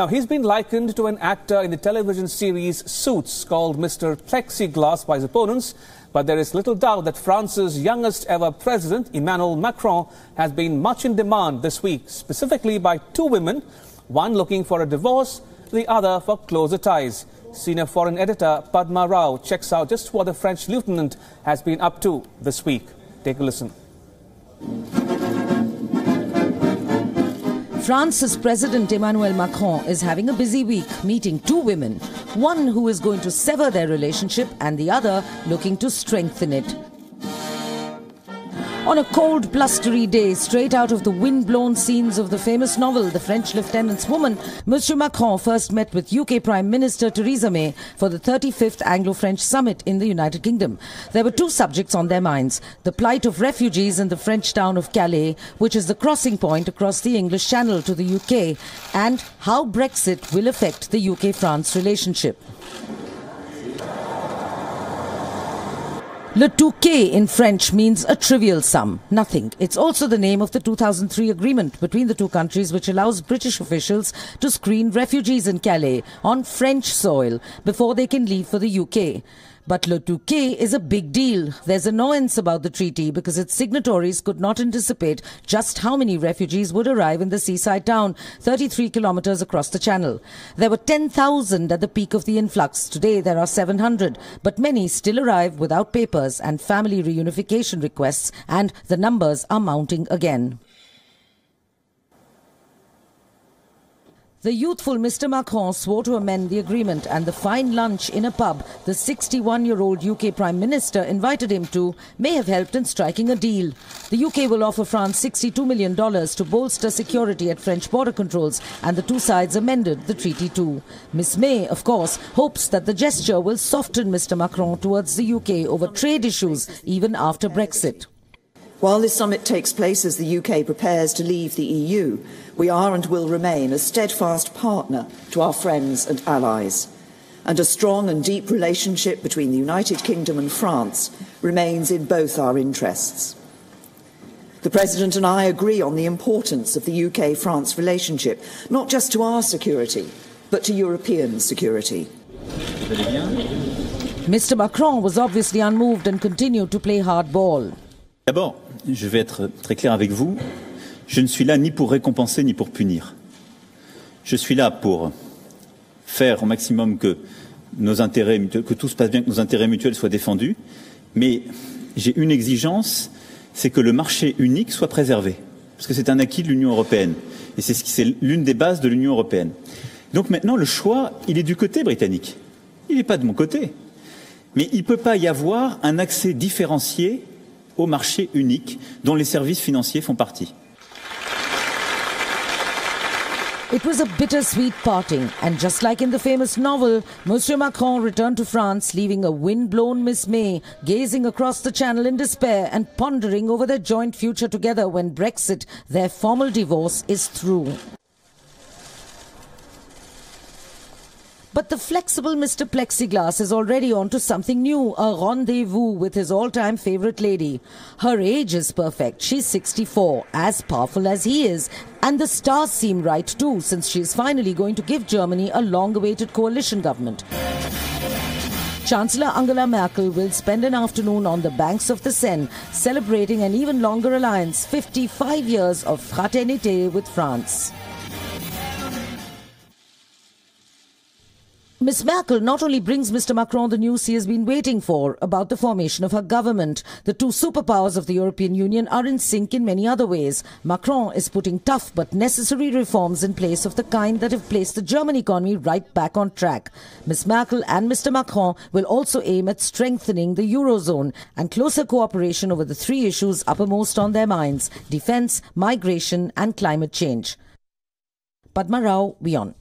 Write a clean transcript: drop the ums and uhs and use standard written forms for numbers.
Now, he's been likened to an actor in the television series Suits called Mr. Plexiglass by his opponents. But there is little doubt that France's youngest ever president, Emmanuel Macron, has been much in demand this week, specifically by two women, one looking for a divorce, the other for closer ties. Senior foreign editor Padma Rao checks out just what the French lieutenant has been up to this week. Take a listen. France's President Emmanuel Macron is having a busy week meeting two women, one who is going to sever their relationship and the other looking to strengthen it. On a cold, blustery day, straight out of the wind-blown scenes of the famous novel The French Lieutenant's Woman, Monsieur Macron first met with UK Prime Minister Theresa May for the 35th Anglo-French Summit in the United Kingdom. There were two subjects on their minds: the plight of refugees in the French town of Calais, which is the crossing point across the English Channel to the UK, and how Brexit will affect the UK-France relationship. Le Touquet in French means a trivial sum, nothing. It's also the name of the 2003 agreement between the two countries which allows British officials to screen refugees in Calais on French soil before they can leave for the UK. But Le Touquet is a big deal. There's annoyance about the treaty because its signatories could not anticipate just how many refugees would arrive in the seaside town, 33 kilometers across the channel. There were 10,000 at the peak of the influx. Today there are 700, but many still arrive without papers and family reunification requests, and the numbers are mounting again. The youthful Mr. Macron swore to amend the agreement, and the fine lunch in a pub the 61-year-old UK Prime Minister invited him to may have helped in striking a deal. The UK will offer France $62 million to bolster security at French border controls, and the two sides amended the treaty too. Miss May, of course, hopes that the gesture will soften Mr. Macron towards the UK over trade issues even after Brexit. While this summit takes place as the UK prepares to leave the EU, we are and will remain a steadfast partner to our friends and allies. And a strong and deep relationship between the United Kingdom and France remains in both our interests. The President and I agree on the importance of the UK-France relationship, not just to our security, but to European security. Mr. Macron was obviously unmoved and continued to play hardball. D'abord, je vais être très clair avec vous, je ne suis là ni pour récompenser ni pour punir. Je suis là pour faire au maximum que nos intérêts mutuels, que tout se passe bien, que nos intérêts mutuels soient défendus, mais j'ai une exigence, c'est que le marché unique soit préservé, parce que c'est un acquis de l'Union européenne, et c'est l'une des bases de l'Union européenne. Donc maintenant, le choix, il est du côté britannique, il n'est pas de mon côté, mais il ne peut pas y avoir un accès différencié au marché unique dont les services financiers font partie. It was a bittersweet parting, and just like in the famous novel, Monsieur Macron returned to France, leaving a wind-blown Miss May gazing across the channel in despair and pondering over their joint future together when Brexit, their formal divorce, is through. But the flexible Mr. Plexiglass is already on to something new, a rendezvous with his all-time favourite lady. Her age is perfect. She's 64, as powerful as he is. And the stars seem right too, since she's finally going to give Germany a long-awaited coalition government. Chancellor Angela Merkel will spend an afternoon on the banks of the Seine, celebrating an even longer alliance, 55 years of fraternité with France. Miss Merkel not only brings Mr. Macron the news he has been waiting for about the formation of her government. The two superpowers of the European Union are in sync in many other ways. Macron is putting tough but necessary reforms in place of the kind that have placed the German economy right back on track. Miss Merkel and Mr. Macron will also aim at strengthening the Eurozone and closer cooperation over the three issues uppermost on their minds: defence, migration and climate change. Padma Rao, WION.